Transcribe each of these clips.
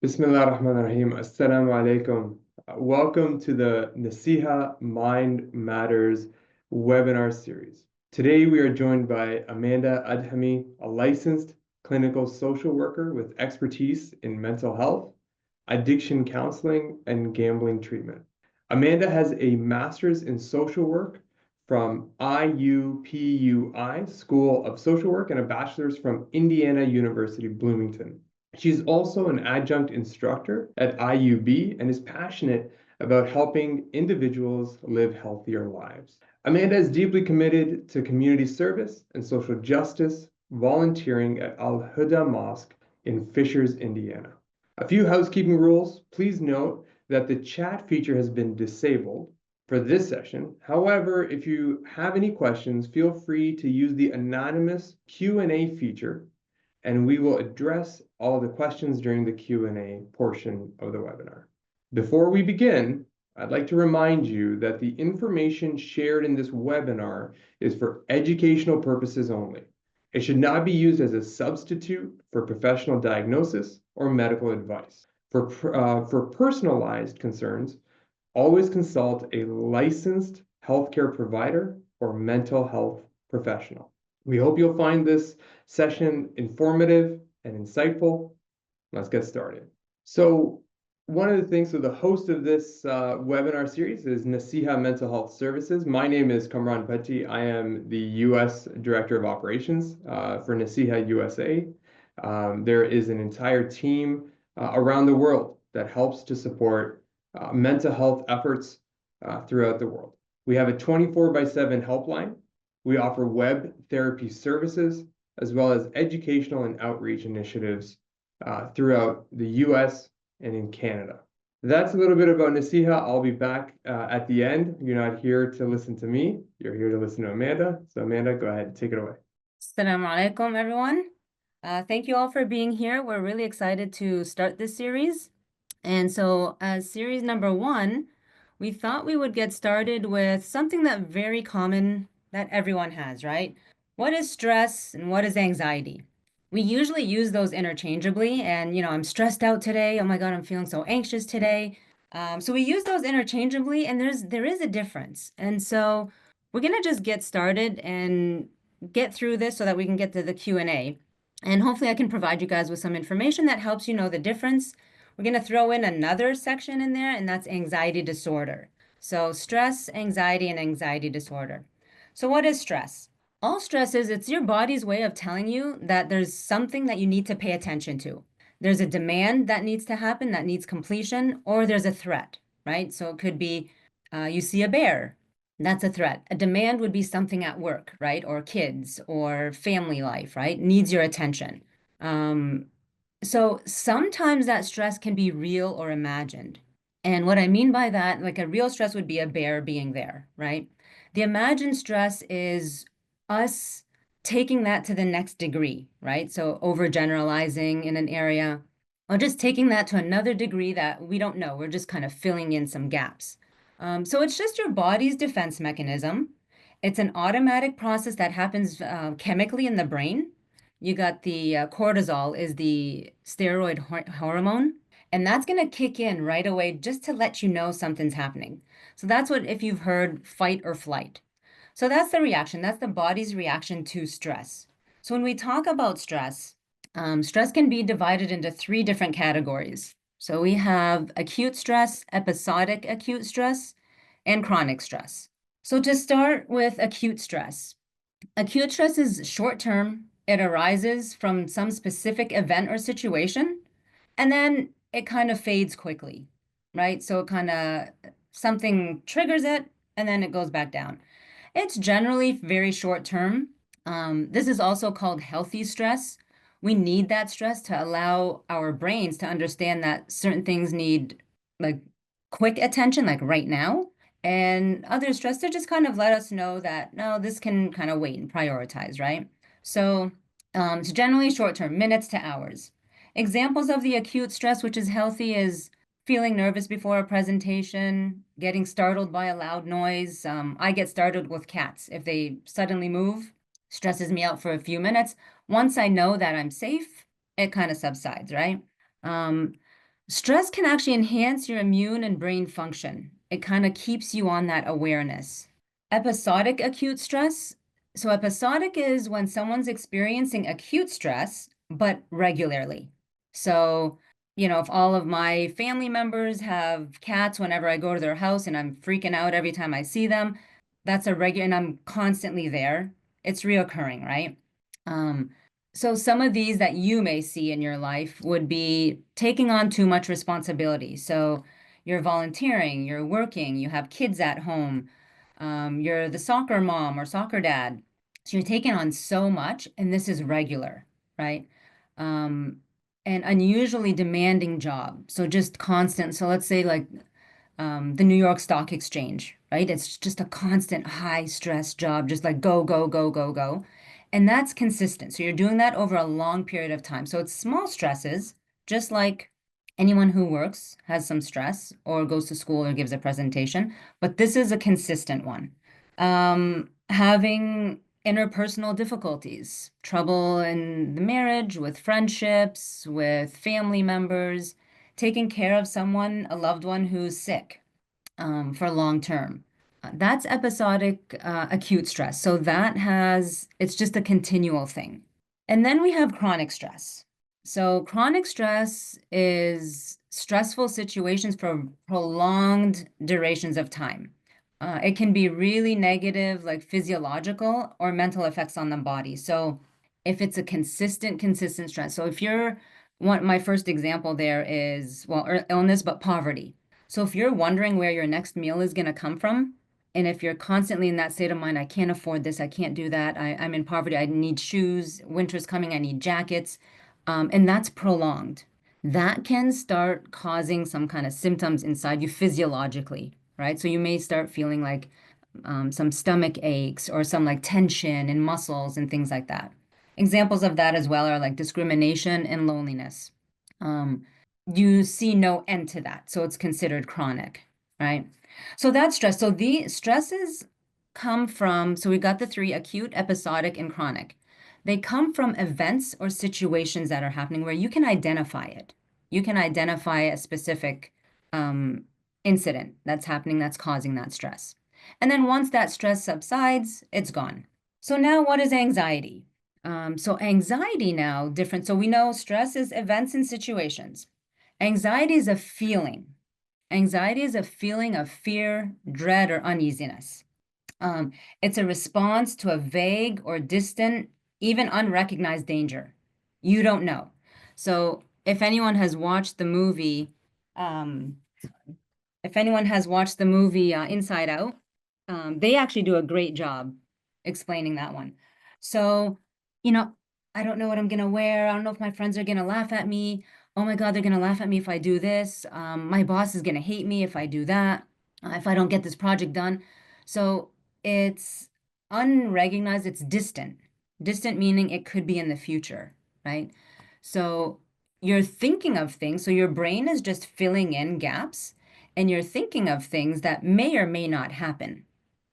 Bismillah ar-Rahman ar-Rahim. Assalamu alaikum. Welcome to the Nasiha Mind Matters webinar series. Today we are joined by Amanda Adhami, a licensed clinical social worker with expertise in mental health, addiction counseling, and gambling treatment. Amanda has a master's in social work from IUPUI School of Social Work and a bachelor's from Indiana University, Bloomington. She's also an adjunct instructor at IUB and is passionate about helping individuals live healthier lives. Amanda is deeply committed to community service and social justice, volunteering at Al Huda Mosque in Fishers, Indiana. A few housekeeping rules. Please note that the chat feature has been disabled for this session. However, if you have any questions, feel free to use the anonymous Q&A feature, and we will address all the questions during the Q&A portion of the webinar. Before we begin, I'd like to remind you that the information shared in this webinar is for educational purposes only. It should not be used as a substitute for professional diagnosis or medical advice. For personalized concerns, always consult a licensed healthcare provider or mental health professional. We hope you'll find this session informative and insightful. Let's get started. So one of the things, so the host of this webinar series is Nasiha Mental Health Services. My name is Kamran Bhatti. I am the U.S. Director of Operations for Nasiha USA. There is an entire team around the world that helps to support mental health efforts throughout the world. We have a 24/7 helpline. We offer web therapy services, as well as educational and outreach initiatives throughout the US and in Canada. That's a little bit about Nasiha. I'll be back at the end. You're not here to listen to me. You're here to listen to Amanda. So Amanda, go ahead, take it away. Assalamu alaikum, everyone. Thank you all for being here. We're really excited to start this series. And so as series number 1, we thought we would get started with something that very common that everyone has, right? What is stress and what is anxiety? We usually use those interchangeably, and I'm stressed out today. Oh my God, I'm feeling so anxious today. So we use those interchangeably, and there is a difference. And so we're gonna just get started and get through this so that we can get to the Q&A. And hopefully I can provide you guys with some information that helps you know the difference. We're going to throw in another section in there, and that's anxiety disorder. So stress, anxiety, and anxiety disorder. So what is stress? All stress is, it's your body's way of telling you that there's something that you need to pay attention to. There's a demand that needs to happen, that needs completion, or there's a threat, right? So it could be you see a bear. That's a threat. A demand would be something at work, right? Or kids or family life, right? Needs your attention. So sometimes that stress can be real or imagined. And what I mean by that, like a real stress would be a bear being there, right? The imagined stress is us taking that to the next degree, right? So overgeneralizing in an area, or just taking that to another degree that we don't know. We're just kind of filling in some gaps. So it's just your body's defense mechanism. It's an automatic process that happens chemically in the brain. You got the cortisol is the steroid hormone, and that's going to kick in right away just to let you know something's happening. So that's what, if you've heard fight or flight. So that's the reaction. That's the body's reaction to stress. So when we talk about stress, stress can be divided into 3 different categories. So we have acute stress, episodic acute stress, and chronic stress. So to start with acute stress is short term. It arises from some specific event or situation, and then it kind of fades quickly, right? So it kind of, something triggers it, and then it goes back down. It's generally very short term. This is also called healthy stress. We need that stress to allow our brains to understand that certain things need like quick attention, like right now. And other stress to just kind of let us know that, no, this can kind of wait and prioritize, right? So it's generally short term, minutes to hours. Examples of the acute stress, which is healthy, is feeling nervous before a presentation, getting startled by a loud noise. I get startled with cats. If they suddenly move, stresses me out for a few minutes. Once I know that I'm safe, it kind of subsides, right? Stress can actually enhance your immune and brain function. It kind of keeps you on that awareness. Episodic acute stress. So, episodic is when someone's experiencing acute stress, but regularly. So, if all of my family members have cats whenever I go to their house and I'm freaking out every time I see them, that's a regular, and I'm constantly there. It's reoccurring, right? Um, so some of these that you may see in your life would be taking on too much responsibility. So you're volunteering, you're working, you have kids at home, you're the soccer mom or soccer dad. So you're taking on so much, and this is regular, right? Um, an unusually demanding job. So just constant. So let's say like the New York Stock Exchange, right? It's just a constant high stress job, just like go, go, go, go, go. And that's consistent. So you're doing that over a long period of time. So it's small stresses, just like anyone who works has some stress or goes to school or gives a presentation, but this is a consistent one. Having interpersonal difficulties, trouble in the marriage, with friendships, with family members, taking care of someone, a loved one who's sick for long term. That's episodic acute stress. So it's just a continual thing. And then we have chronic stress. So chronic stress is stressful situations for prolonged durations of time. It can be really negative, like physiological or mental effects on the body. So if it's a consistent stress. So if you're my first example there is, well, illness, but poverty. So if you're wondering where your next meal is going to come from, and if you're constantly in that state of mind, I can't afford this, I can't do that, I'm in poverty, I need shoes, winter's coming, I need jackets, and that's prolonged, that can start causing some kind of symptoms inside you physiologically, right? So you may start feeling like some stomach aches or some like tension in muscles and things like that. Examples of that as well are like discrimination and loneliness. Um, you see no end to that, so it's considered chronic, right? So that's stress. So the stresses come from, so we got the three: acute, episodic, and chronic. They come from events or situations that are happening where you can identify it. You can identify a specific um, incident that's happening that's causing that stress. And then once that stress subsides, it's gone. So now what is anxiety? So anxiety now different. So we know stress is events and situations. Anxiety is a feeling. Anxiety is a feeling of fear, dread, or uneasiness. Um, it's a response to a vague or distant, even unrecognized danger. You don't know. So um, if anyone has watched the movie Inside Out, they actually do a great job explaining that one. So, you know, I don't know what I'm gonna wear. I don't know if my friends are gonna laugh at me. Oh my God, they're gonna laugh at me if I do this. My boss is gonna hate me if I do that, if I don't get this project done. So it's unrecognized, it's distant. Distant meaning it could be in the future, right? So you're thinking of things, so your brain is just filling in gaps and you're thinking of things that may or may not happen,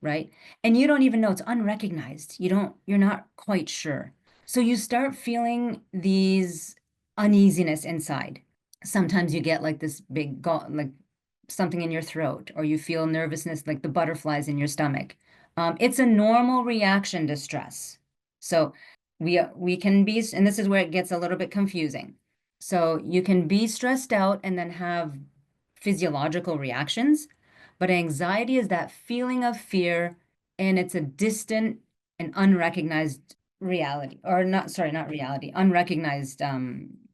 right? And you don't even know, it's unrecognized. You're not quite sure. So you start feeling these uneasiness inside. Sometimes you get like this like something in your throat, or you feel nervousness, like the butterflies in your stomach. It's a normal reaction to stress. So we can be, and this is where it gets a little bit confusing. So you can be stressed out and then have physiological reactions, but anxiety is that feeling of fear, and it's a distant and unrecognized reality, or not, sorry, not reality, unrecognized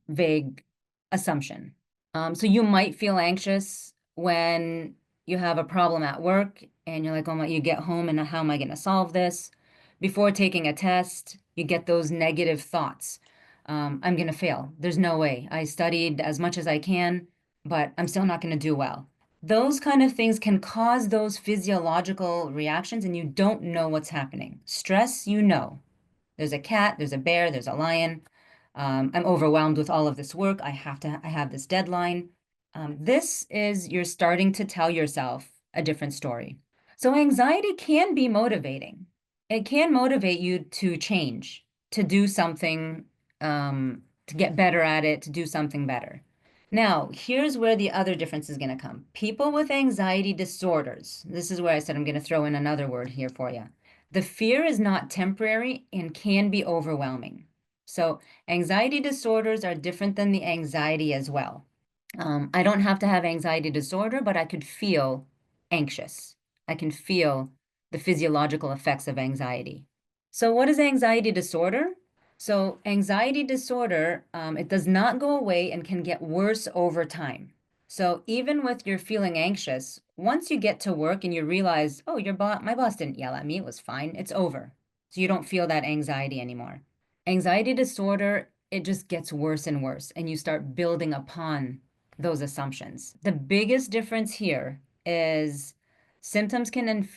vague assumption. So you might feel anxious when you have a problem at work and you're like, oh my, you get home and how am I going to solve this? Before taking a test, you get those negative thoughts. I'm going to fail. There's no way. I studied as much as I can, but I'm still not going to do well. Those kind of things can cause those physiological reactions, and you don't know what's happening. Stress, you know. There's a cat, there's a bear, there's a lion. I'm overwhelmed with all of this work. I have this deadline. This is you're starting to tell yourself a different story. So anxiety can be motivating. It can motivate you to change, to do something, to get better at it, to do something better. Now, here's where the other difference is going to come. People with anxiety disorders, this is where I said I'm going to throw in another word here for you. The fear is not temporary and can be overwhelming. So, anxiety disorders are different than the anxiety as well. I don't have to have anxiety disorder, but I could feel anxious. I can feel the physiological effects of anxiety. So, what is anxiety disorder? So, anxiety disorder, it does not go away and can get worse over time. So, even with your feeling anxious, once you get to work and you realize, oh, my boss didn't yell at me, it was fine, it's over. So, you don't feel that anxiety anymore. Anxiety disorder, it just gets worse and worse, and you start building upon those assumptions. The biggest difference here is symptoms can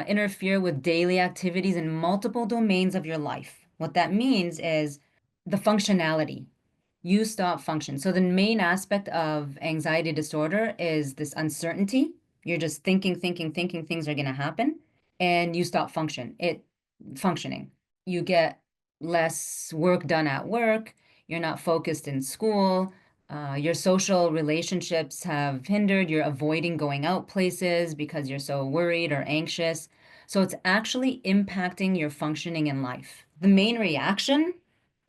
interfere with daily activities in multiple domains of your life. What that means is the functionality. You stop function. So the main aspect of anxiety disorder is this uncertainty. You're just thinking things are going to happen, and you stop functioning. You get less work done at work. You're not focused in school. Your social relationships have hindered. You're avoiding going out places because you're so worried or anxious. So it's actually impacting your functioning in life. The main reaction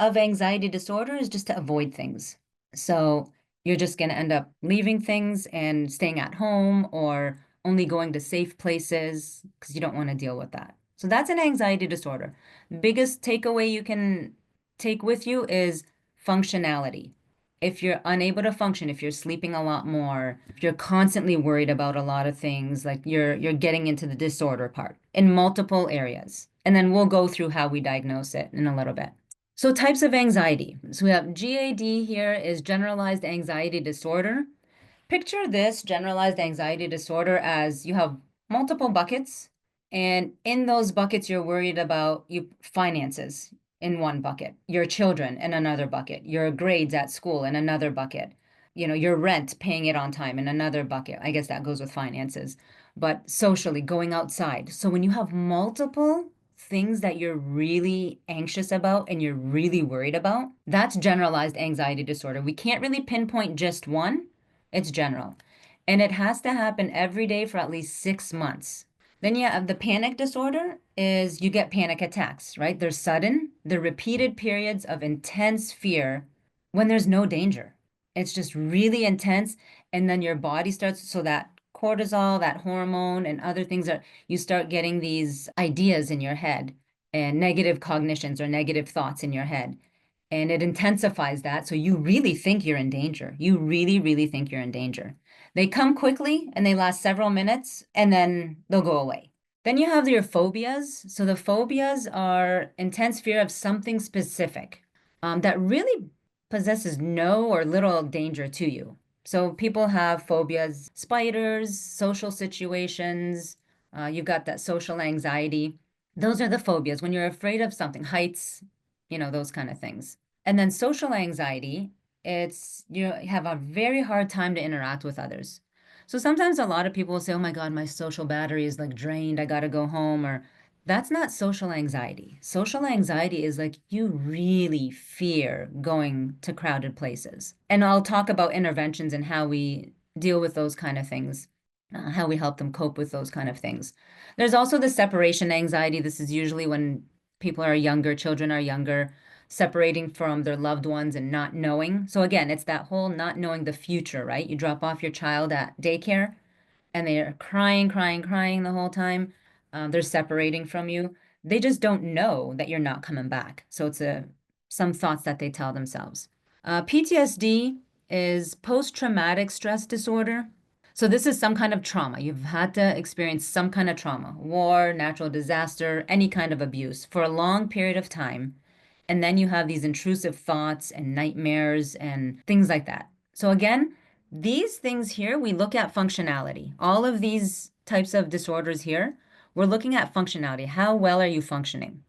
of anxiety disorder is just to avoid things. So you're just going to end up leaving things and staying at home or only going to safe places because you don't want to deal with that. So that's an anxiety disorder. Biggest takeaway you can take with you is functionality. If you're unable to function, if you're sleeping a lot more, if you're constantly worried about a lot of things, like you're getting into the disorder part in multiple areas. And then we'll go through how we diagnose it in a little bit. So types of anxiety. So we have GAD here is generalized anxiety disorder. Picture this generalized anxiety disorder as you have multiple buckets, and in those buckets, you're worried about your finances in one bucket, your children in another bucket, your grades at school in another bucket, your rent, paying it on time in another bucket. I guess that goes with finances, but socially, going outside. So when you have multiple things that you're really anxious about and you're really worried about, that's generalized anxiety disorder. We can't really pinpoint just one. It's general. And it has to happen every day for at least 6 months. Then you have the panic disorder is you get panic attacks, right? They're sudden, they're repeated periods of intense fear when there's no danger. It's just really intense. And then your body starts, so that cortisol, that hormone, and other things that you start getting these ideas in your head and negative cognitions or negative thoughts in your head, and it intensifies that. So you really think you're in danger. You really, really think you're in danger. They come quickly and they last several minutes and then they'll go away. Then you have your phobias. So the phobias are intense fear of something specific that really possesses no or little danger to you. So people have phobias, spiders, social situations. You've got that social anxiety. Those are the phobias when you're afraid of something, heights, those kind of things. And then social anxiety, it's you have a very hard time to interact with others. So sometimes a lot of people will say, "Oh my God, my social battery is like drained. I got to go home." Or that's not social anxiety. Social anxiety is like you really fear going to crowded places. And I'll talk about interventions and how we deal with those kind of things, how we help them cope with those kind of things. There's also the separation anxiety. This is usually when people are younger, children are younger, separating from their loved ones and not knowing. So again, it's that whole not knowing the future, right? You drop off your child at daycare and they're crying the whole time. They're separating from you. They just don't know that you're not coming back. So it's some thoughts that they tell themselves. PTSD is post-traumatic stress disorder. So this is some kind of trauma. You've had to experience some kind of trauma, war, natural disaster, any kind of abuse for a long period of time. And then you have these intrusive thoughts and nightmares and things like that. So again, these things here, we look at functionality. All of these types of disorders here, we're looking at functionality. How well are you functioning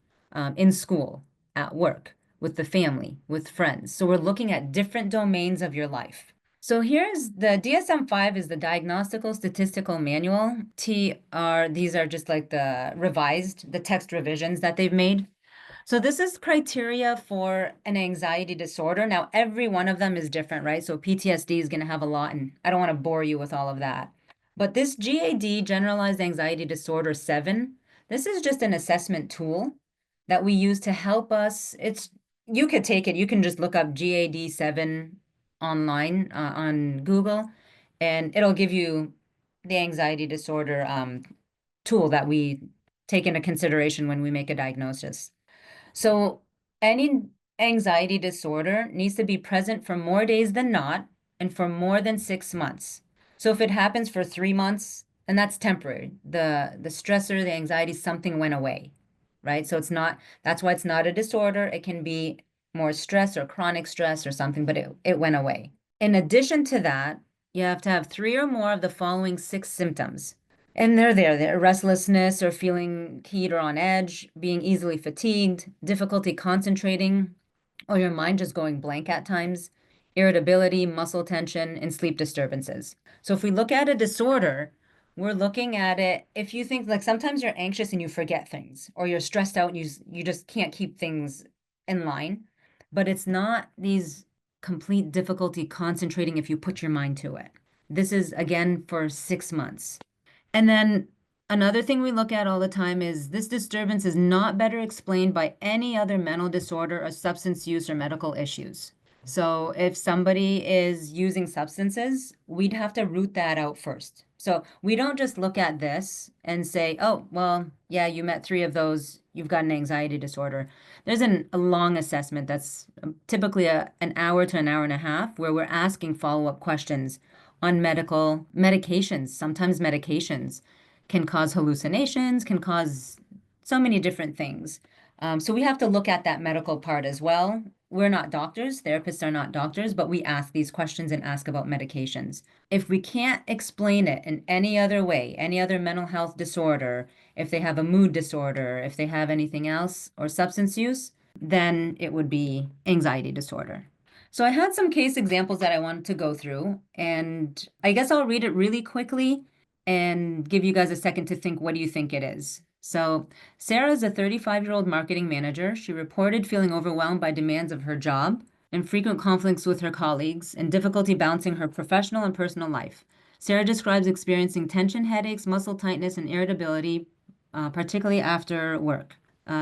in school, at work, with the family, with friends? So we're looking at different domains of your life. So here's the DSM-5 is the Diagnostical Statistical Manual. These are just like the text revisions that they've made. So this is criteria for an anxiety disorder. Now, every one of them is different, right? So PTSD is going to have a lot, and I don't want to bore you with all of that. But this GAD, Generalized Anxiety Disorder 7, this is just an assessment tool that we use to help us. You could take it, you can just look up GAD 7 online on Google, and it'll give you the anxiety disorder tool that we take into consideration when we make a diagnosis. So any anxiety disorder needs to be present for more days than not and for more than 6 months. So if it happens for 3 months, and that's temporary, the stressor, the anxiety, something went away, right? So it's not, that's why it's not a disorder. It can be more stress or chronic stress or something, but it went away. In addition to that, you have to have three or more of the following six symptoms. And they're there. They're restlessness or feeling heat or on edge, being easily fatigued, difficulty concentrating, or your mind just going blank at times, irritability, muscle tension, and sleep disturbances. So if we look at a disorder, we're looking at it. If you think like sometimes you're anxious and you forget things, or you're stressed out and you just can't keep things in line, but it's not these complete difficulty concentrating if you put your mind to it. This is again for 6 months. And then another thing we look at all the time is this disturbance is not better explained by any other mental disorder or substance use or medical issues. So if somebody is using substances, we'd have to root that out first. So we don't just look at this and say, oh, well, yeah, you met three of those, you've got an anxiety disorder. There's a long assessment that's typically an hour to an hour and a half where we're asking follow-up questions on medical medications. Sometimes medications can cause hallucinations, can cause so many different things. So we have to look at that medical part as well. We're not doctors, therapists are not doctors, but we ask these questions and ask about medications. If we can't explain it in any other way, any other mental health disorder, if they have a mood disorder, if they have anything else, or substance use, then it would be anxiety disorder. So I had some case examples that I wanted to go through, and I guess I'll read it really quickly and give you guys a second to think, what do you think it is? So Sarah is a 35-year-old marketing manager. She reported feeling overwhelmed by demands of her job and frequent conflicts with her colleagues and difficulty balancing her professional and personal life. Sarah describes experiencing tension, headaches, muscle tightness, and irritability, particularly after work.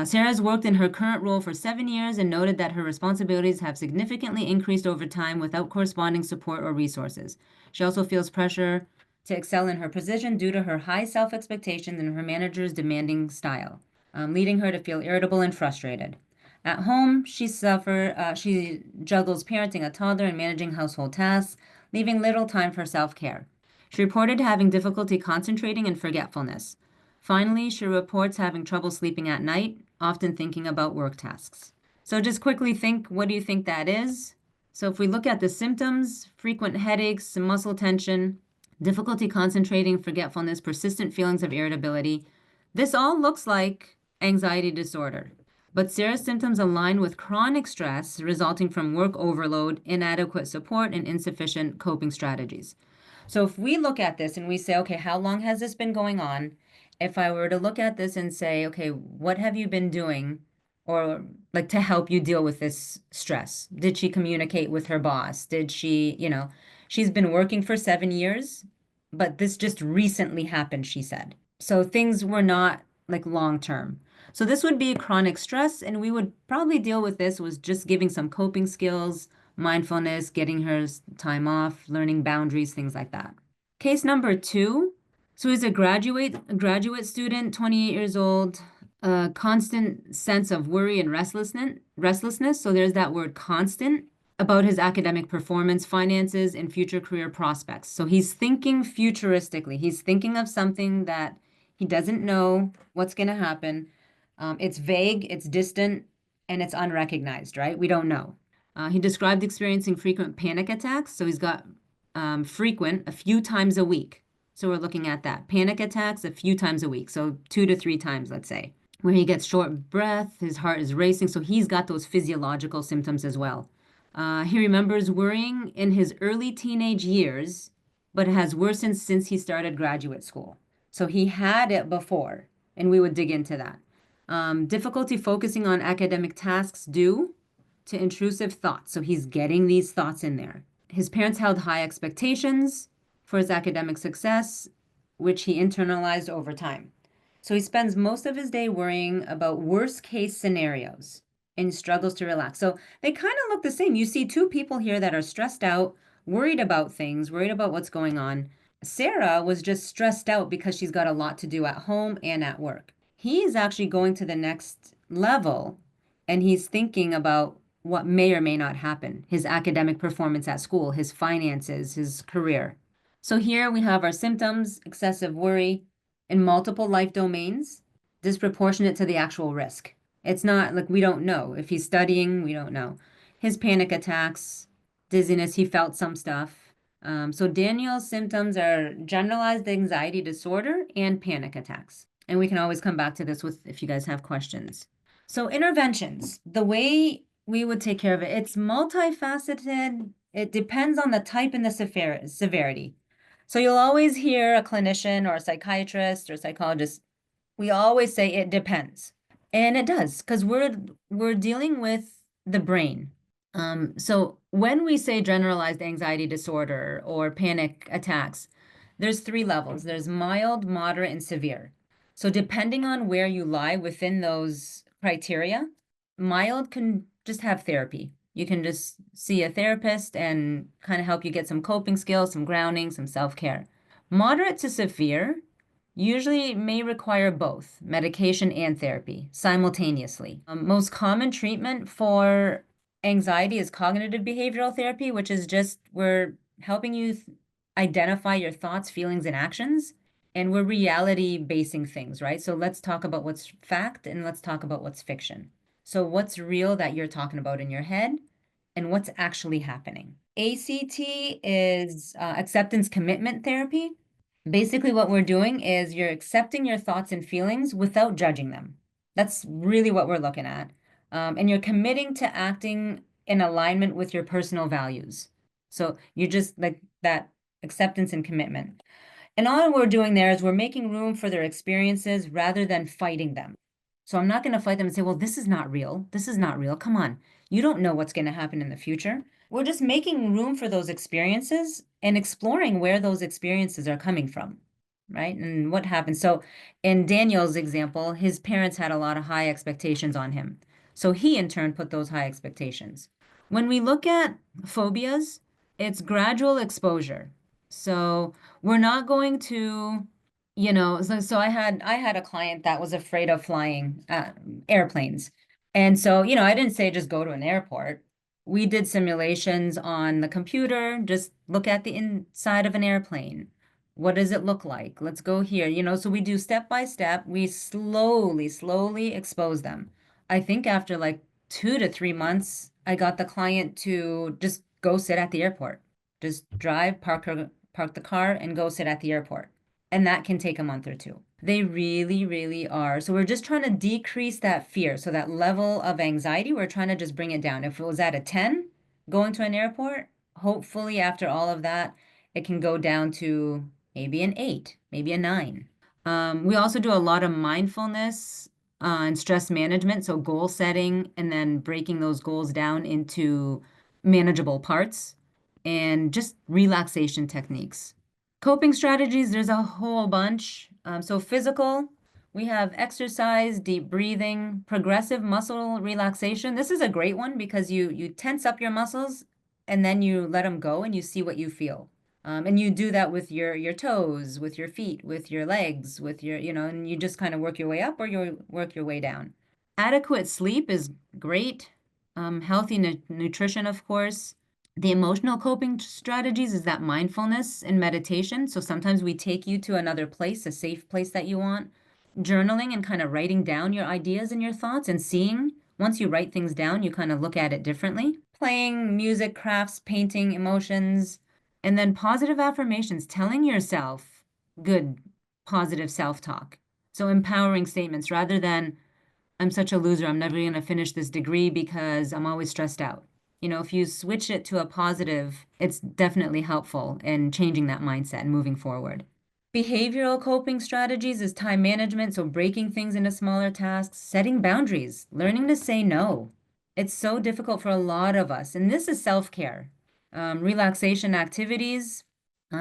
Sarah has worked in her current role for 7 years and noted that her responsibilities have significantly increased over time without corresponding support or resources. She also feels pressure to excel in her position due to her high self-expectations and her manager's demanding style, leading her to feel irritable and frustrated. At home, she juggles parenting a toddler and managing household tasks, leaving little time for self-care. She reported having difficulty concentrating and forgetfulness. Finally, she reports having trouble sleeping at night, often thinking about work tasks. So just quickly think, what do you think that is? So if we look at the symptoms, frequent headaches, muscle tension, difficulty concentrating, forgetfulness, persistent feelings of irritability, this all looks like anxiety disorder. But Sarah's symptoms align with chronic stress resulting from work overload, inadequate support, and insufficient coping strategies. So if we look at this and we say, okay, how long has this been going on? If I were to look at this and say, okay, what have you been doing or like to help you deal with this stress? Did she communicate with her boss? Did she, she's been working for 7 years, but this just recently happened, she said. So things were not like long term. So this would be chronic stress, and we would probably deal with this was just giving some coping skills, mindfulness, getting her time off, learning boundaries, things like that. Case number two. So he's a graduate student, 28 years old, a constant sense of worry and restlessness. So there's that word constant about his academic performance, finances, and future career prospects. So he's thinking futuristically. He's thinking of something that he doesn't know what's going to happen. It's vague, it's distant, and it's unrecognized, right? We don't know. He described experiencing frequent panic attacks. So he's got frequent a few times a week. So we're looking at that. Panic attacks a few times a week. So 2 to 3 times, let's say, where he gets short breath, his heart is racing. So he's got those physiological symptoms as well. He remembers worrying in his early teenage years, but it has worsened since he started graduate school. So he had it before, and we would dig into that. Difficulty focusing on academic tasks due to intrusive thoughts. So he's getting these thoughts in there. His parents held high expectations for his academic success, which he internalized over time. So he spends most of his day worrying about worst case scenarios and struggles to relax. So they kind of look the same. You see two people here that are stressed out, worried about things, worried about what's going on. Sarah was just stressed out because she's got a lot to do at home and at work. He is actually going to the next level and he's thinking about what may or may not happen, his academic performance at school, his finances, his career. So here we have our symptoms, excessive worry in multiple life domains, disproportionate to the actual risk. It's not like we don't know. If he's studying, we don't know. His panic attacks, dizziness, he felt some stuff. So Daniel's symptoms are generalized anxiety disorder and panic attacks. And we can always come back to this with if you guys have questions. So interventions, the way we would take care of it, it's multifaceted. It depends on the type and the severity. So you'll always hear a clinician or a psychiatrist or psychologist, we always say it depends. And it does, because we're dealing with the brain. So when we say generalized anxiety disorder or panic attacks, there's three levels. There's mild, moderate, and severe. So depending on where you lie within those criteria, mild can just have therapy. You can just see a therapist and kind of help you get some coping skills, some grounding, some self-care. Moderate to severe usually may require both medication and therapy simultaneously. Most common treatment for anxiety is cognitive behavioral therapy, which is just we're helping you identify your thoughts, feelings, and actions. And we're reality basing things, right? So let's talk about what's fact and let's talk about what's fiction. So, what's real that you're talking about in your head and what's actually happening? ACT is acceptance commitment therapy. Basically, what we're doing is you're accepting your thoughts and feelings without judging them. That's really what we're looking at. And you're committing to acting in alignment with your personal values. So you're just like that acceptance and commitment. And all we're doing there is we're making room for their experiences rather than fighting them. So I'm not going to fight them and say, well, this is not real. This is not real. Come on. You don't know what's going to happen in the future. We're just making room for those experiences and exploring where those experiences are coming from, right? And what happens. So in Daniel's example, his parents had a lot of high expectations on him. So he in turn put those high expectations. When we look at phobias, it's gradual exposure. So we're not going to, so I had a client that was afraid of flying airplanes. And so, I didn't say just go to an airport. We did simulations on the computer, just look at the inside of an airplane. What does it look like? Let's go here. So we do step by step. We slowly, slowly expose them. I think after like 2 to 3 months, I got the client to just go sit at the airport. Just drive, park the car, and go sit at the airport. And that can take a month or two. They really, really are. So we're just trying to decrease that fear. So that level of anxiety, we're trying to just bring it down. If it was at a 10 going to an airport, hopefully after all of that, it can go down to maybe an 8, maybe a 9. We also do a lot of mindfulness and stress management. So goal setting and then breaking those goals down into manageable parts and just relaxation techniques. Coping strategies, there's a whole bunch. So physical, we have exercise, deep breathing, progressive muscle relaxation. This is a great one because you tense up your muscles and then you let them go and you see what you feel. And you do that with your toes, with your feet, with your legs, with your, and you just kind of work your way up or you work your way down. Adequate sleep is great. Healthy nutrition, of course. The emotional coping strategies is that mindfulness and meditation. So sometimes we take you to another place, a safe place that you want. Journaling and kind of writing down your ideas and your thoughts and seeing, once you write things down, you kind of look at it differently. Playing music, crafts, painting, emotions, and then positive affirmations, telling yourself good, positive self talk. So empowering statements rather than, I'm such a loser. I'm never going to finish this degree because I'm always stressed out. If you switch it to a positive, it's definitely helpful in changing that mindset and moving forward. Behavioral coping strategies is time management, so breaking things into smaller tasks, setting boundaries, learning to say no. It's so difficult for a lot of us, and this is self-care. Relaxation activities,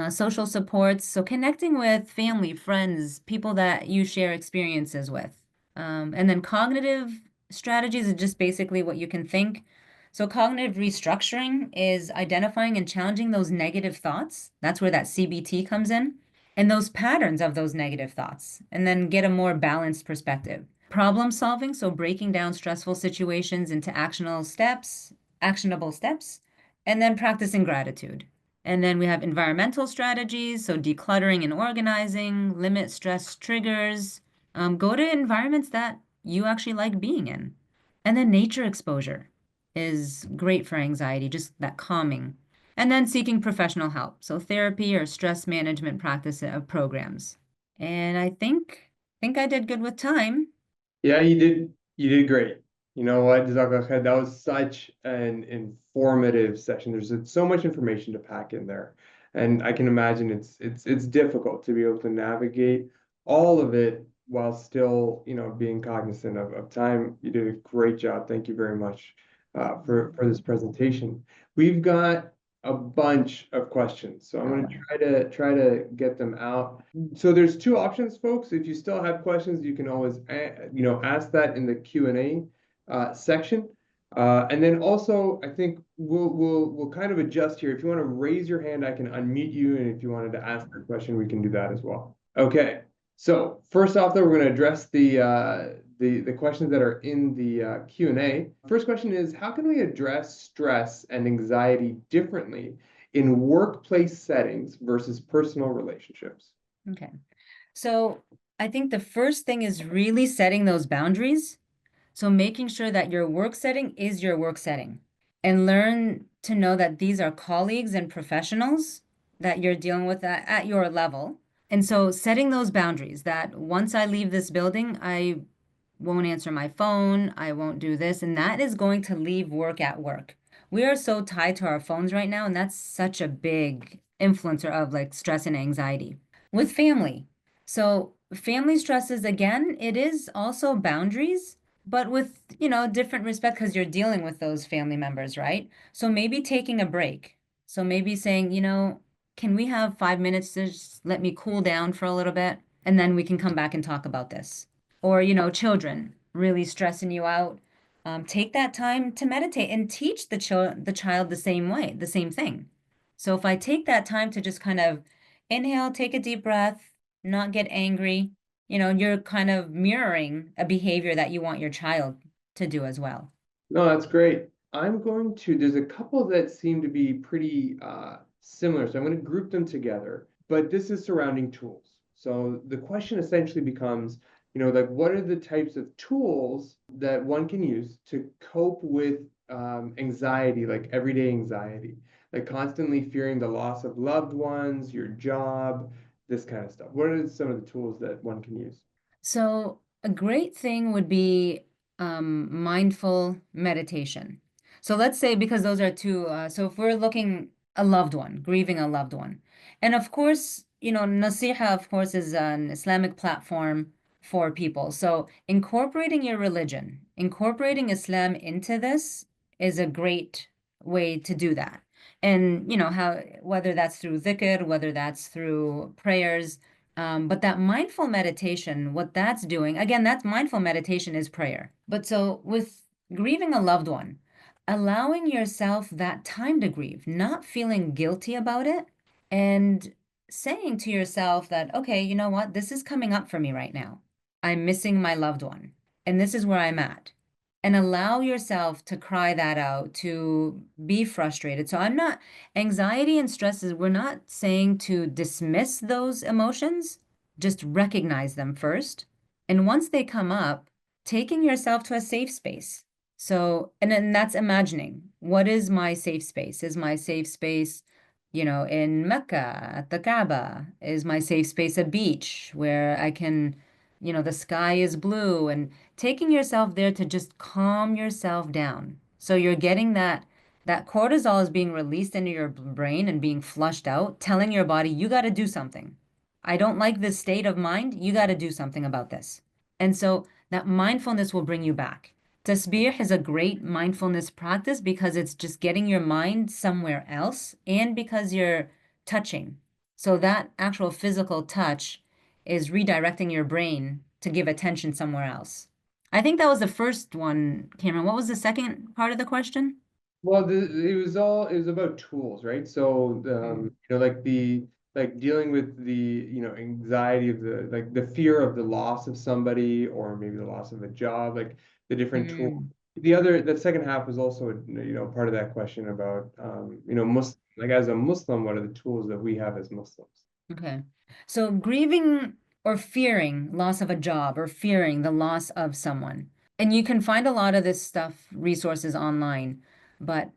social supports, so connecting with family, friends, people that you share experiences with. And then cognitive strategies is just basically what you can think. So cognitive restructuring is identifying and challenging those negative thoughts. That's where that CBT comes in and those patterns of those negative thoughts, and then get a more balanced perspective. Problem solving, so breaking down stressful situations into actionable steps, and then practicing gratitude. And then we have environmental strategies, so decluttering and organizing, limit stress triggers, go to environments that you actually like being in. And then nature exposure is great for anxiety, just that calming, and then seeking professional help, so therapy or stress management practice programs. And I think I did good with time. Yeah, you did great. You know what, Jazakallah khair, that was such an informative session. There's so much information to pack in there. And I can imagine it's difficult to be able to navigate all of it while still, being cognizant of time. You did a great job. Thank you very much for this presentation. We've got a bunch of questions, so I'm Oh, going to wow. try to get them out. So there's two options, folks. If you still have questions, you can always, ask that in the Q&A section. And then also, I think we'll kind of adjust here. If you want to raise your hand, I can unmute you, and if you wanted to ask a question, we can do that as well. Okay. So first off, though, we're going to address the questions that are in the Q&A. First question is, how can we address stress and anxiety differently in workplace settings versus personal relationships? Okay. So I think the first thing is really setting those boundaries. So making sure that your work setting is your work setting and learn to know that these are colleagues and professionals that you're dealing with at your level. And so setting those boundaries that once I leave this building, I won't answer my phone, I won't do this, and that is going to leave work at work. We are so tied to our phones right now, and that's such a big influencer of like stress and anxiety. With family. So, family stresses, again, it is also boundaries, but with, different respect because you're dealing with those family members, right? So maybe taking a break. So maybe saying, can we have 5 minutes to just let me cool down for a little bit, and then we can come back and talk about this? Or, children really stressing you out. Take that time to meditate and teach the child the same way, the same thing. So if I take that time to just kind of inhale, take a deep breath, not get angry, you're kind of mirroring a behavior that you want your child to do as well. No, that's great. There's a couple that seem to be pretty similar, so I'm going to group them together, but this is surrounding tools. So the question essentially becomes, like what are the types of tools that one can use to cope with anxiety, like everyday anxiety, like constantly fearing the loss of loved ones, your job, this kind of stuff. What are some of the tools that one can use? So, a great thing would be mindful meditation. So, let's say because those are two, so if we're looking a loved one, grieving a loved one, and of course, Nasiha, of course, is an Islamic platform for people. So, incorporating your religion, incorporating Islam into this is a great way to do that. And, how, whether that's through dhikr, whether that's through prayers, but that mindful meditation, what that's doing, again, that's mindful meditation is prayer. But so with grieving a loved one, allowing yourself that time to grieve, not feeling guilty about it, and saying to yourself that, okay, you know what, this is coming up for me right now. I'm missing my loved one, and this is where I'm at. And allow yourself to cry that out, to be frustrated. So I'm not, anxiety and stress is, we're not saying to dismiss those emotions, just recognize them first. And once they come up, taking yourself to a safe space. So, and then that's imagining, what is my safe space? Is my safe space, in Mecca at the Kaaba? Is my safe space a beach where I can, the sky is blue, and taking yourself there to just calm yourself down. So you're getting that cortisol is being released into your brain and being flushed out, telling your body you got to do something. I don't like this state of mind. You got to do something about this. And so that mindfulness will bring you back. Tasbih is a great mindfulness practice because it's just getting your mind somewhere else and because you're touching. So that actual physical touch is redirecting your brain to give attention somewhere else. I think that was the first one, Cameron. What was the second part of the question? Well, it was about tools, right? So Mm. like the like dealing with the anxiety of the fear of the loss of somebody or maybe the loss of a job, like the different tools. Mm. The second half was also part of that question about Muslim, like as a Muslim, what are the tools that we have as Muslims? Okay. So grieving or fearing loss of a job or fearing the loss of someone. And you can find a lot of this stuff, resources online, but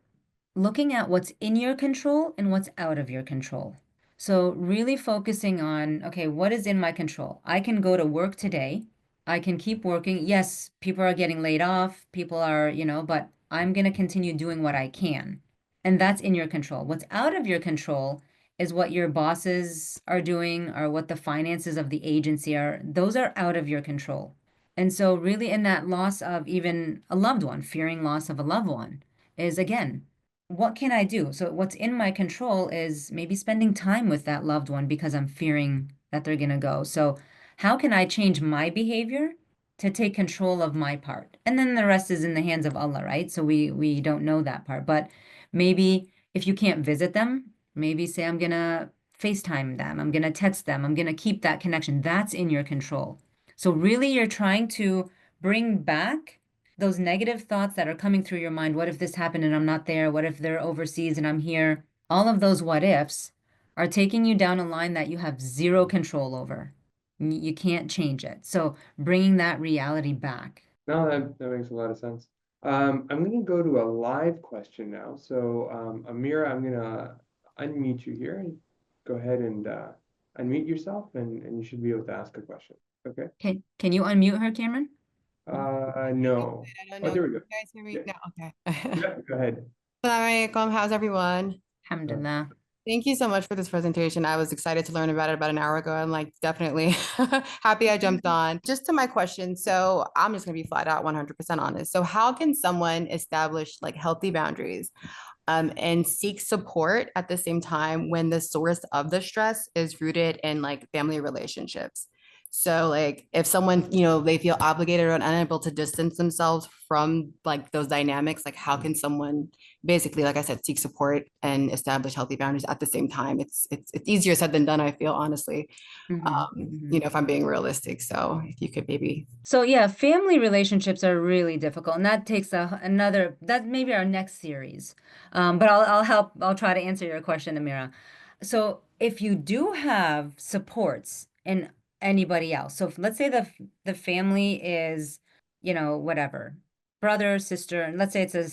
looking at what's in your control and what's out of your control. So, really focusing on, okay, what is in my control? I can go to work today. I can keep working. Yes, people are getting laid off. People are, but I'm going to continue doing what I can. And that's in your control. What's out of your control is what your bosses are doing or what the finances of the agency are. Those are out of your control. And so, really, in that loss of even a loved one, fearing loss of a loved one, is again, what can I do? So, what's in my control is maybe spending time with that loved one because I'm fearing that they're going to go. So, how can I change my behavior to take control of my part? And then the rest is in the hands of Allah, right? So, we don't know that part. But maybe if you can't visit them, maybe say, I'm going to FaceTime them, I'm going to text them, I'm going to keep that connection. That's in your control. So, really, you're trying to bring back those negative thoughts that are coming through your mind. What if this happened and I'm not there? What if they're overseas and I'm here? All of those what ifs are taking you down a line that you have zero control over. You can't change it. So bringing that reality back. No, that makes a lot of sense. I'm going to go to a live question now. So, Amira, I'm going to unmute you here and go ahead and unmute yourself, and you should be able to ask a question. Okay. Okay, can you unmute her, Cameron? No. I don't Oh, know. there Can we go. you guys hear me? Yeah, No, okay. yeah, go ahead. Assalamualaikum. How's everyone? Uh, Alhamdulillah. Thank you so much for this presentation. I was excited to learn about it about an hour ago. I'm like definitely happy I jumped on. Just to my question. So I'm just gonna be flat out 100% honest. So how can someone establish like healthy boundaries and seek support at the same time when the source of the stress is rooted in like family relationships? So like if someone, they feel obligated or unable to distance themselves from like those dynamics, like how can someone basically, like I said, seek support and establish healthy boundaries at the same time? It's easier said than done, I feel, honestly. If I'm being realistic. So if you could maybe. So yeah, family relationships are really difficult, and that takes that maybe our next series. But I'll help. I'll try to answer your question, Amira. So if you do have supports in anybody else, so let's say the family is, whatever, brother, sister, and let's say it's a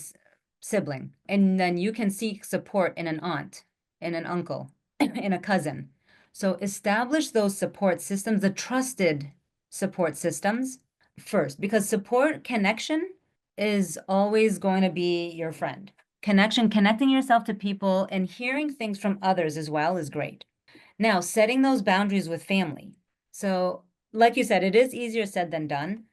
sibling, and then you can seek support in an aunt, in an uncle, in a cousin. So establish those support systems, the trusted support systems first, because support connection is always going to be your friend. Connecting yourself to people and hearing things from others as well is great. Now, setting those boundaries with family. So, like you said, it is easier said than done,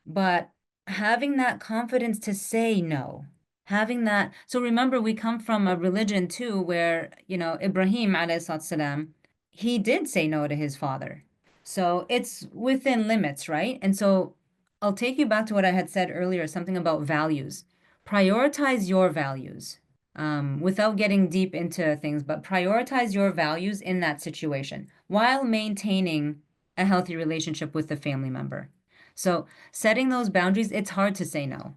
but having that confidence to say no, having that. So, remember, we come from a religion too where, Ibrahim alayhi salam, he did say no to his father. So, it's within limits, right? And so, I'll take you back to what I had said earlier, something about values. Prioritize your values without getting deep into things, but prioritize your values in that situation while maintaining a healthy relationship with the family member. So, setting those boundaries, it's hard to say no.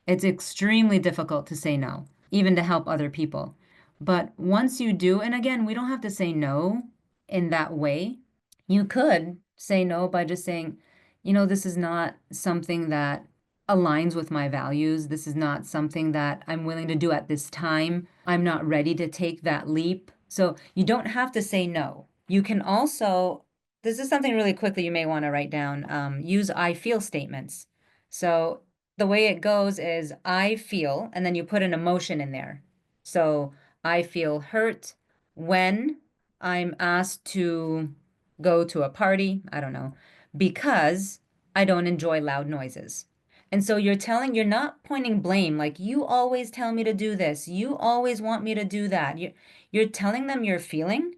It's extremely difficult to say no, even to help other people. But once you do, and again, we don't have to say no in that way. You could say no by just saying, this is not something that aligns with my values. This is not something that I'm willing to do at this time. I'm not ready to take that leap. So you don't have to say no. You can also, this is something really quickly you may want to write down, use I feel statements. So the way it goes is I feel, and then you put an emotion in there. So I feel hurt when I'm asked to go to a party, I don't know, because I don't enjoy loud noises. And so you're not pointing blame, like you always tell me to do this, you always want me to do that. You're telling them you're feeling,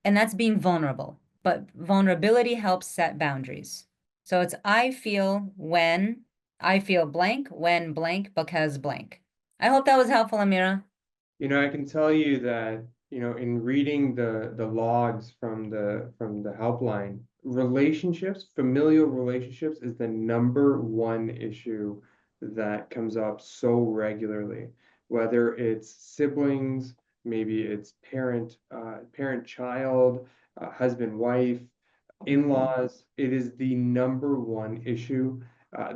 and that's being vulnerable. But vulnerability helps set boundaries. So it's I feel when I feel blank, when blank, because blank. I hope that was helpful, Amira. I can tell you that, in reading the logs from the helpline, relationships, familial relationships is the number one issue that comes up so regularly, whether it's siblings, maybe it's parent-child, husband-wife, in-laws. It is the number one issue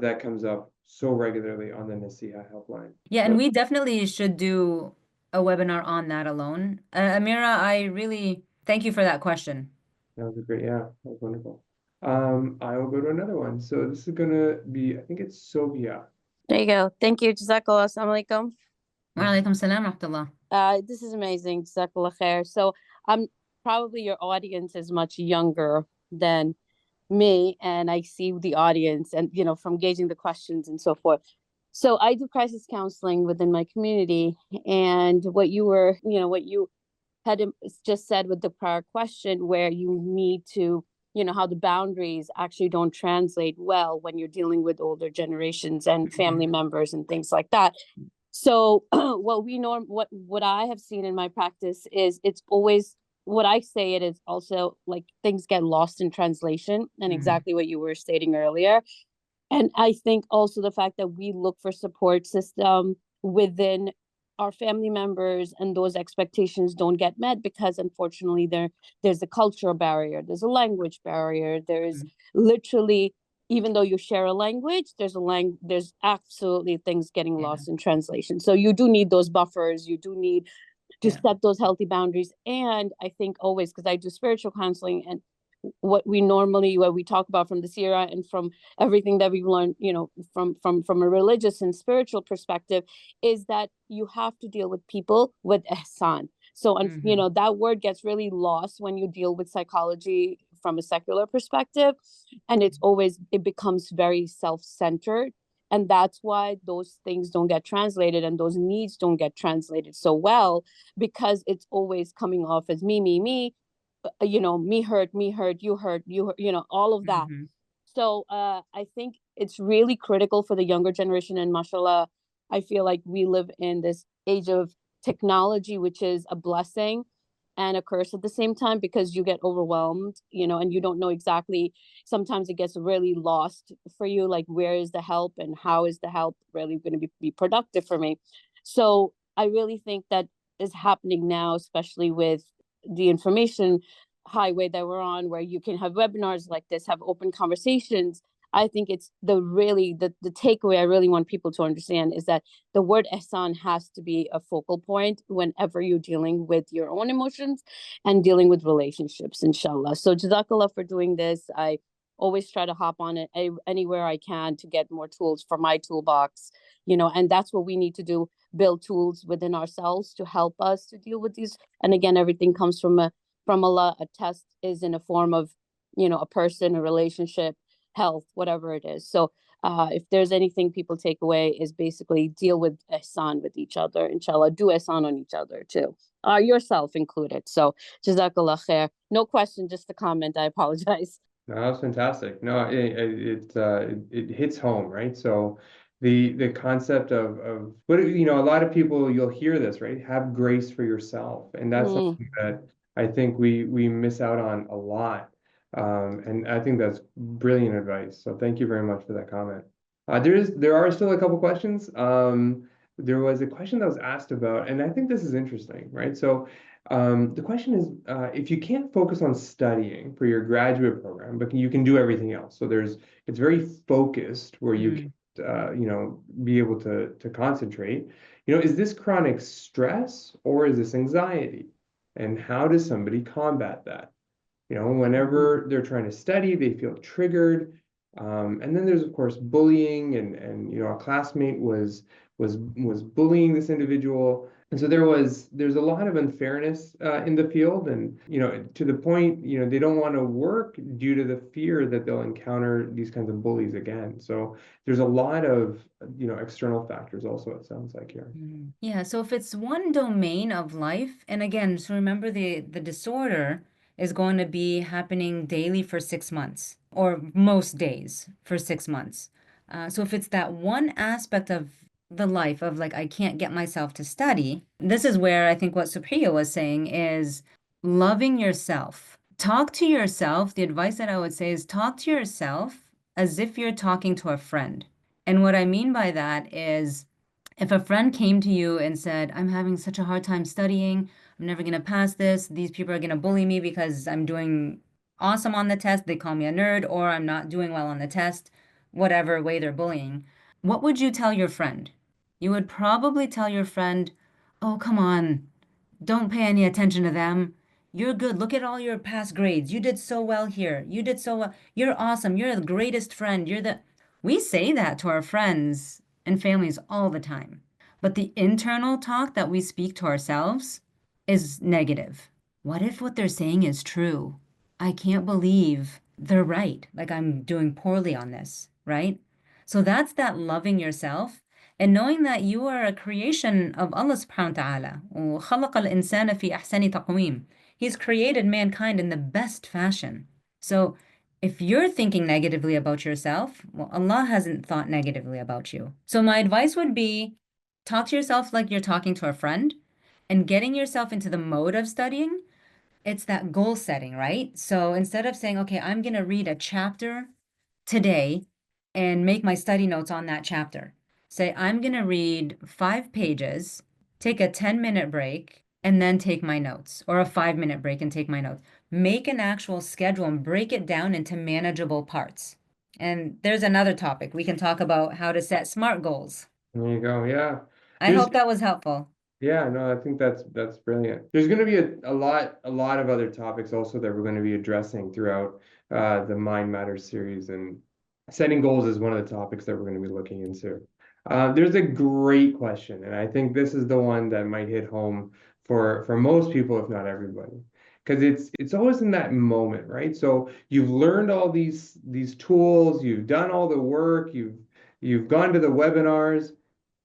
that comes up so regularly on the Nasiha helpline. Yeah, and So we definitely should do a webinar on that alone. Amira, I really thank you for that question. that was a great, yeah, that was wonderful. I will go to another one. So this is gonna be, I think it's Sofia. There you go. Thank you. Jazakallah. Assalamu alaikum. Wa alaikum salam wa rahmatullah. This is amazing. Jazakallah khair. So I'm probably your audience is much younger than me, and I see the audience and from gauging the questions and so forth. So I do crisis counseling within my community, and what you had just said with the prior question, where you need to how the boundaries actually don't translate well when you're dealing with older generations and family members and things like that. So what I have seen in my practice is it's always what I say it is also like things get lost in translation, and exactly what you were stating earlier. And I think also the fact that we look for support system within our family members, and those expectations don't get met because unfortunately there's a cultural barrier, there's a language barrier, there's literally, even though you share a language, there's absolutely things getting lost in translation. So you do need those buffers, you do need to set those healthy boundaries. And I think always, because I do spiritual counseling, and what we talk about from the Sierra and from everything that we've learned, from a religious and spiritual perspective, is that you have to deal with people with ihsan. So, that word gets really lost when you deal with psychology from a secular perspective, and it becomes very self-centered. And that's why those things don't get translated and those needs don't get translated so well, because it's always coming off as me, me hurt, you hurt, all of that. So I think it's really critical for the younger generation. And mashallah, I feel like we live in this age of technology, which is a blessing and a curse at the same time, because you get overwhelmed, and you don't know exactly. Sometimes it gets really lost for you, like where is the help and how is the help really going to be productive for me. So I really think that is happening now, especially with the information highway that we're on, where you can have webinars like this, have open conversations. I think it's the takeaway I really want people to understand is that the word ihsan has to be a focal point whenever you're dealing with your own emotions and dealing with relationships, inshallah. So jazakallah for doing this. I always try to hop on it anywhere I can to get more tools for my toolbox, and that's what we need to do, build tools within ourselves to help us to deal with these. And again, everything comes from Allah. A test is in a form of, a person, a relationship, health, whatever it is. So if there's anything people take away, is basically deal with ihsan with each other, inshallah. Do ihsan on each other too, yourself included. So jazakallah khair. No question, just a comment. I apologize. No, that's fantastic. No, it hits home, right? So the concept of but a lot of people, you'll hear this, right? Have grace for yourself, and that's something that I think we miss out on a lot. And I think that's brilliant advice. So thank you very much for that comment. There are still a couple questions. There was a question that was asked about, and I think this is interesting, right? So the question is, if you can't focus on studying for your graduate program, but you can do everything else. So it's very focused where you can, be able to concentrate. Is this chronic stress or is this anxiety? And how does somebody combat that? Whenever they're trying to study, they feel triggered. And then there's, of course, bullying, and a classmate was bullying this individual. And so there's a lot of unfairness in the field, and to the point, they don't want to work due to the fear that they'll encounter these kinds of bullies again. So there's a lot of external factors also, it sounds like here. Yeah, so if it's one domain of life, and again, so remember the disorder is going to be happening daily for 6 months, or most days for 6 months. So if it's that one aspect of the life of like, I can't get myself to study, this is where I think what Supriya was saying is loving yourself. Talk to yourself. The advice that I would say is talk to yourself as if you're talking to a friend. And what I mean by that is, if a friend came to you and said, I'm having such a hard time studying, I'm never going to pass this, these people are going to bully me because I'm doing awesome on the test, they call me a nerd, or I'm not doing well on the test, whatever way they're bullying, what would you tell your friend? You would probably tell your friend, oh, come on, don't pay any attention to them. You're good. Look at all your past grades. You did so well here. You did so well. You're awesome. You're the greatest friend. We say that to our friends and families all the time. But the internal talk that we speak to ourselves is negative. What if what they're saying is true? I can't believe they're right. Like I'm doing poorly on this, right? So that's that loving yourself and knowing that you are a creation of Allah subhanahu wa ta'ala. وَخَلَقَ الْإِنسَانَ فِي أَحْسَنِ تَقْوِيمٍ. He's created mankind in the best fashion. So if you're thinking negatively about yourself, well, Allah hasn't thought negatively about you. So my advice would be talk to yourself like you're talking to a friend and getting yourself into the mode of studying. It's that goal setting, right? So instead of saying, okay, I'm going to read a chapter today and make my study notes on that chapter. Say, I'm going to read 5 pages, take a 10-minute break, and then take my notes, or a 5-minute break and take my notes. Make an actual schedule and break it down into manageable parts. And there's another topic. We can talk about how to set SMART goals. There you go. Yeah. I hope that was helpful. Yeah, no, I think that's brilliant. There's going to be a lot of other topics also that we're going to be addressing throughout the Mind Matters series, and setting goals is one of the topics that we're going to be looking into. There's a great question, and I think this is the one that might hit home for most people, if not everybody, because it's always in that moment, right? So you've learned all these tools, you've done all the work, you've gone to the webinars.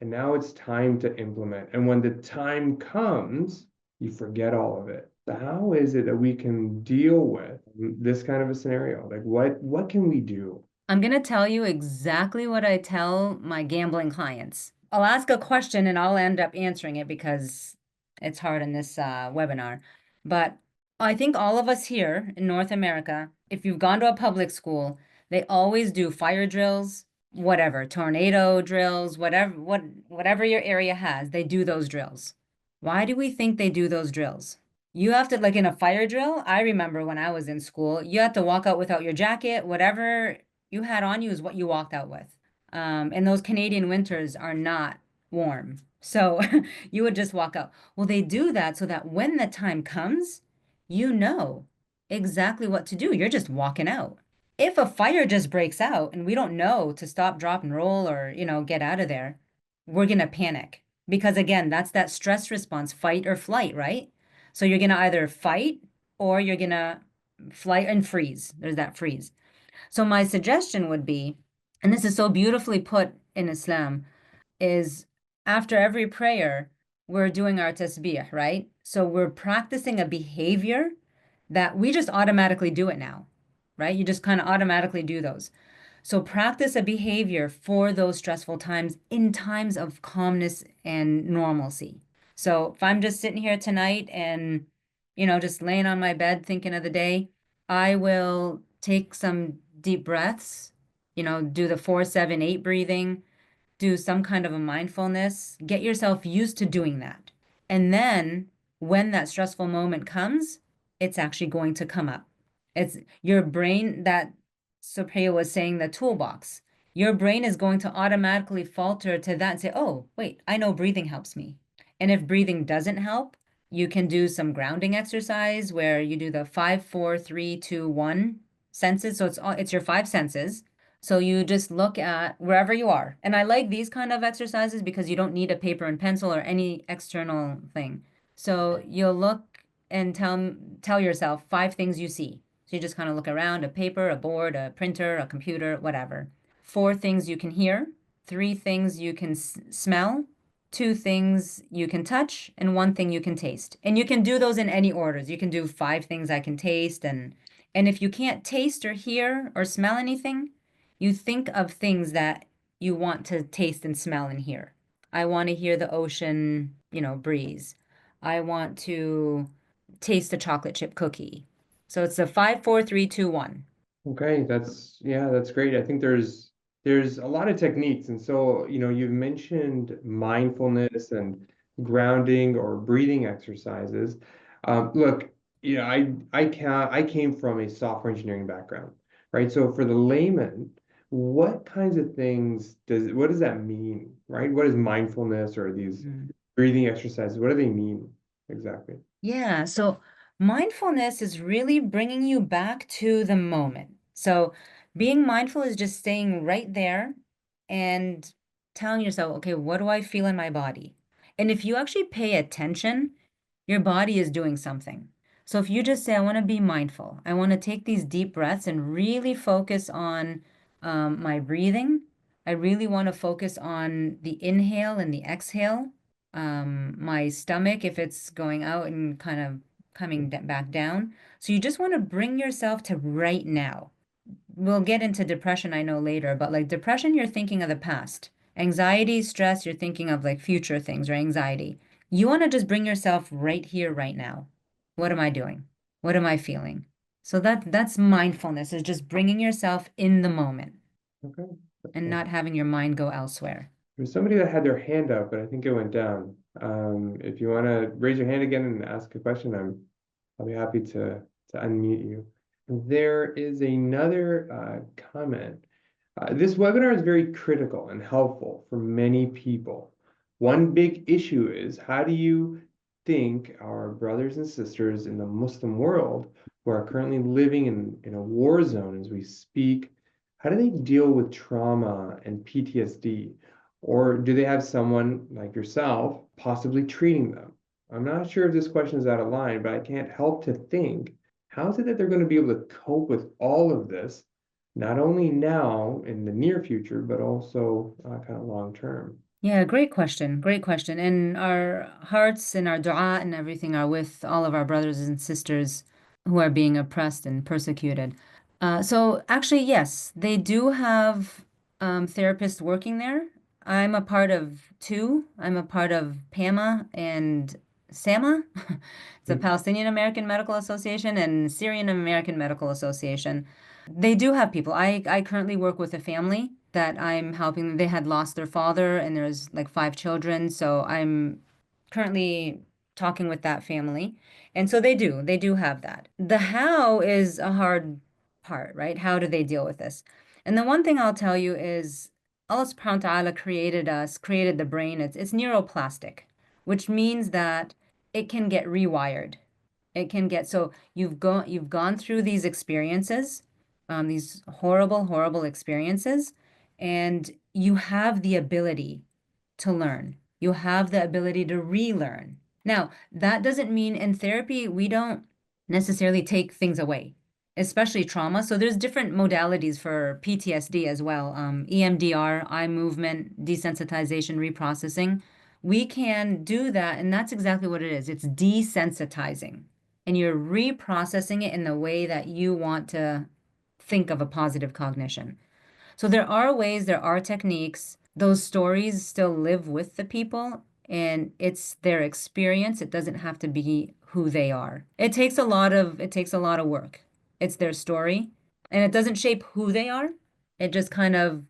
And now it's time to implement. And when the time comes, you forget all of it. So how is it that we can deal with this kind of a scenario? Like what can we do? I'm going to tell you exactly what I tell my gambling clients. I'll ask a question and I'll end up answering it because it's hard in this webinar. But I think all of us here in North America, if you've gone to a public school, they always do fire drills, whatever, tornado drills, whatever your area has, they do those drills. Why do we think they do those drills? You have to, like in a fire drill, I remember when I was in school, you had to walk out without your jacket, whatever you had on you is what you walked out with. And those Canadian winters are not warm. So you would just walk out. Well, they do that so that when the time comes, you know exactly what to do. You're just walking out. If a fire just breaks out and we don't know to stop, drop, and roll or, get out of there, we're going to panic. Because again, that's that stress response, fight or flight, right? So you're going to either fight or you're going to flight and freeze. There's that freeze. So my suggestion would be, and this is so beautifully put in Islam, is after every prayer, we're doing our tasbih, right? So we're practicing a behavior that we just automatically do it now, right? You just kind of automatically do those. So practice a behavior for those stressful times in times of calmness and normalcy. So if I'm just sitting here tonight and, just laying on my bed thinking of the day, I will take some deep breaths, do the 4-7-8 breathing, do some kind of a mindfulness, get yourself used to doing that. And then when that stressful moment comes, it's actually going to come up. It's your brain that Supriya was saying, the toolbox. Your brain is going to automatically falter to that and say, oh, wait, I know breathing helps me. And if breathing doesn't help, you can do some grounding exercise where you do the 5, 4, 3, 2, 1 senses. So it's your 5 senses. So you just look at wherever you are. And I like these kind of exercises because you don't need a paper and pencil or any external thing. So you'll look and tell yourself 5 things you see. So you just kind of look around: a paper, a board, a printer, a computer, whatever. 4 things you can hear, 3 things you can smell, 2 things you can touch, and 1 thing you can taste. And you can do those in any orders. You can do 5 things I can taste, and if you can't taste or hear or smell anything, you think of things that you want to taste and smell and hear. I want to hear the ocean, breeze. I want to taste a chocolate chip cookie. So it's a 5, 4, 3, 2, 1. Okay, that's great. I think there's a lot of techniques, and so you've mentioned mindfulness and grounding or breathing exercises. Look, I came from a software engineering background, right? So for the layman, what kinds of things what does that mean, right? What is mindfulness or these breathing exercises? What do they mean exactly? Yeah, so mindfulness is really bringing you back to the moment. So being mindful is just staying right there and telling yourself, okay, what do I feel in my body? And if you actually pay attention, your body is doing something. So if you just say, I want to be mindful, I want to take these deep breaths and really focus on my breathing. I really want to focus on the inhale and the exhale, my stomach, if it's going out and kind of coming back down. So you just want to bring yourself to right now. We'll get into depression, I know, later, but like depression, you're thinking of the past. Anxiety, stress, you're thinking of like future things or anxiety. You want to just bring yourself right here, right now. What am I doing? What am I feeling? So that's mindfulness, is just bringing yourself in the moment Okay. and not having your mind go elsewhere. There's somebody that had their hand up, but I think it went down. If you want to raise your hand again and ask a question, I'll be happy to unmute you. There is another comment. This webinar is very critical and helpful for many people. One big issue is, how do you think our brothers and sisters in the Muslim world who are currently living in a war zone as we speak, how do they deal with trauma and PTSD? Or do they have someone like yourself possibly treating them? I'm not sure if this question is out of line, but I can't help to think, how is it that they're going to be able to cope with all of this, not only now in the near future, but also kind of long term? Yeah, great question. Great question. And our hearts and our dua and everything are with all of our brothers and sisters who are being oppressed and persecuted. So actually, yes, they do have therapists working there. I'm a part of two. I'm a part of PAMA and SAMA. It's the Palestinian American Medical Association and Syrian American Medical Association. They do have people. I currently work with a family that I'm helping. They had lost their father, and there's like 5 children. So I'm currently talking with that family. And so they do have that. The how is a hard part, right? How do they deal with this? And the one thing I'll tell you is Allah subhanahu wa ta'ala created us, created the brain. It's neuroplastic, which means that it can get rewired. It can get, so you've gone through these experiences, these horrible, horrible experiences, and you have the ability to learn. You have the ability to relearn. Now, that doesn't mean in therapy we don't necessarily take things away, especially trauma. So there's different modalities for PTSD as well. EMDR, eye movement, desensitization, reprocessing. We can do that, and that's exactly what it is. It's desensitizing, and you're reprocessing it in the way that you want to think of a positive cognition. So there are ways, there are techniques. Those stories still live with the people, and it's their experience. It doesn't have to be who they are. It takes a lot of work. It's their story, and it doesn't shape who they are. It just kind of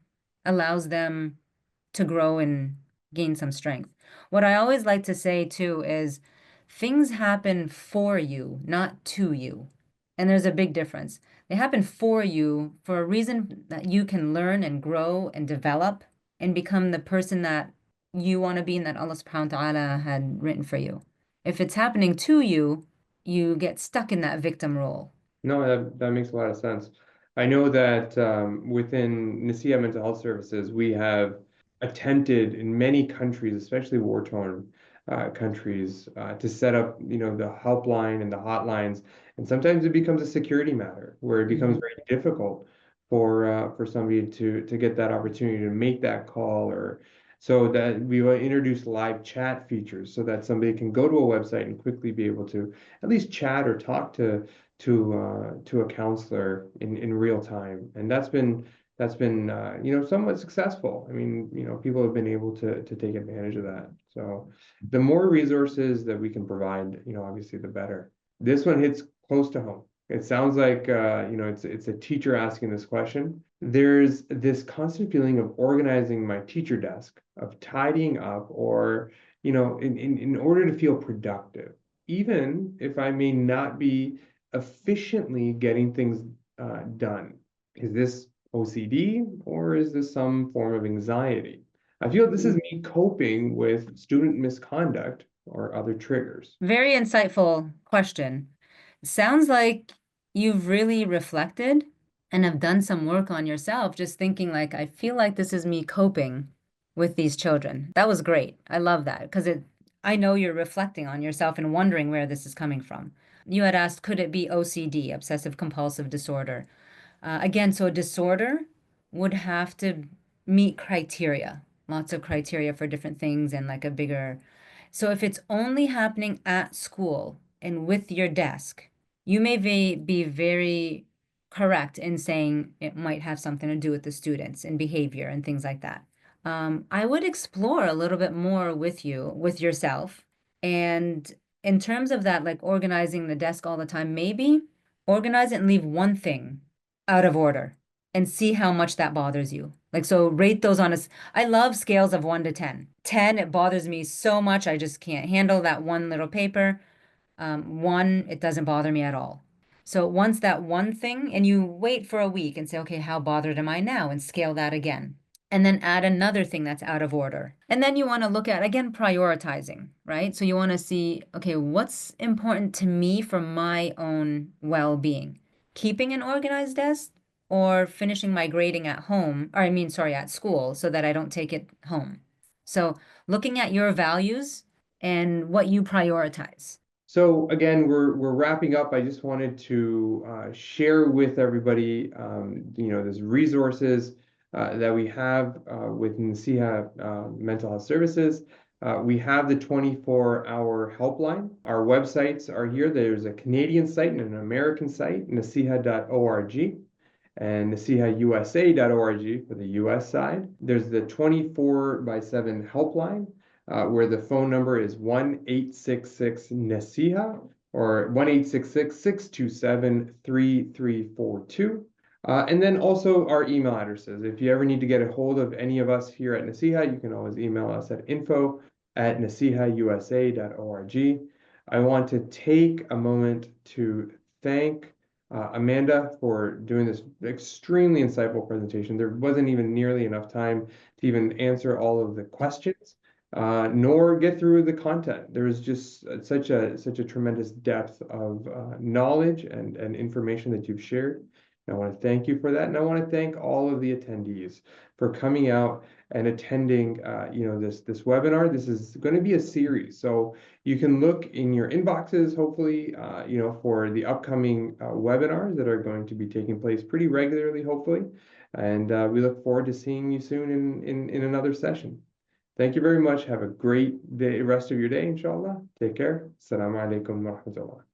allows them to grow and gain some strength. What I always like to say too is things happen for you, not to you. And there's a big difference. They happen for you for a reason that you can learn and grow and develop and become the person that you want to be and that Allah subhanahu wa ta'ala had written for you. If it's happening to you, you get stuck in that victim role. No, that makes a lot of sense. I know that within Nasiha Mental Health Services, we have attempted in many countries, especially war-torn countries, to set up, the helpline and the hotlines. And sometimes it becomes a security matter where it becomes very difficult for somebody to get that opportunity to make that call, or so that we will introduce live chat features so that somebody can go to a website and quickly be able to at least chat or talk to a counselor in real time, and that's been somewhat successful. I mean, people have been able to take advantage of that. So the more resources that we can provide, obviously the better. This one hits close to home. It sounds like it's a teacher asking this question. There's this constant feeling of organizing my teacher desk, of tidying up, or in order to feel productive, even if I may not be efficiently getting things done. Is this OCD or is this some form of anxiety? I feel this is me coping with student misconduct or other triggers. Very insightful question. Sounds like you've really reflected and have done some work on yourself, just thinking like, I feel like this is me coping with these children. That was great. I love that because I know you're reflecting on yourself and wondering where this is coming from. You had asked, could it be OCD, obsessive compulsive disorder? Again, so a disorder would have to meet criteria, lots of criteria for different things and like a bigger. So if it's only happening at school and with your desk, you may be very correct in saying it might have something to do with the students and behavior and things like that. I would explore a little bit more with you, with yourself. And in terms of that, like organizing the desk all the time, maybe organize it and leave one thing out of order and see how much that bothers you. Like, so rate those on I love scales of 1 to 10. 10, it bothers me so much. I just can't handle that one little paper. 1, it doesn't bother me at all. So once that one thing, and you wait for a week and say, okay, how bothered am I now? And scale that again. And then add another thing that's out of order. And then you want to look at, again, prioritizing, right? So you want to see, okay, what's important to me for my own well-being? Keeping an organized desk or finishing my grading at home, or I mean, sorry, at school, so that I don't take it home. So looking at your values and what you prioritize. So again, we're wrapping up. I just wanted to share with everybody, there's resources that we have with Nasiha Mental Health Services. We have the 24-hour helpline. Our websites are here. There's a Canadian site and an American site, nasiha.org, and nasihausa.org for the US side. There's the 24/7 helpline, where the phone number is 1-866-NASIHA or 1-866-627-3342. And then also our email addresses. If you ever need to get a hold of any of us here at Nasiha, you can always email us at info@nasihausa.org. I want to take a moment to thank Amanda for doing this extremely insightful presentation. There wasn't even nearly enough time to even answer all of the questions, nor get through the content. There was just such a tremendous depth of knowledge and information that you've shared. And I want to thank you for that, and I want to thank all of the attendees for coming out and attending. This webinar. This is going to be a series, so you can look in your inboxes, hopefully, for the upcoming webinars that are going to be taking place pretty regularly, hopefully. And we look forward to seeing you soon in another session. Thank you very much. Have a great day, rest of your day, inshallah. Take care. Assalamu alaikum wa rahmatullah.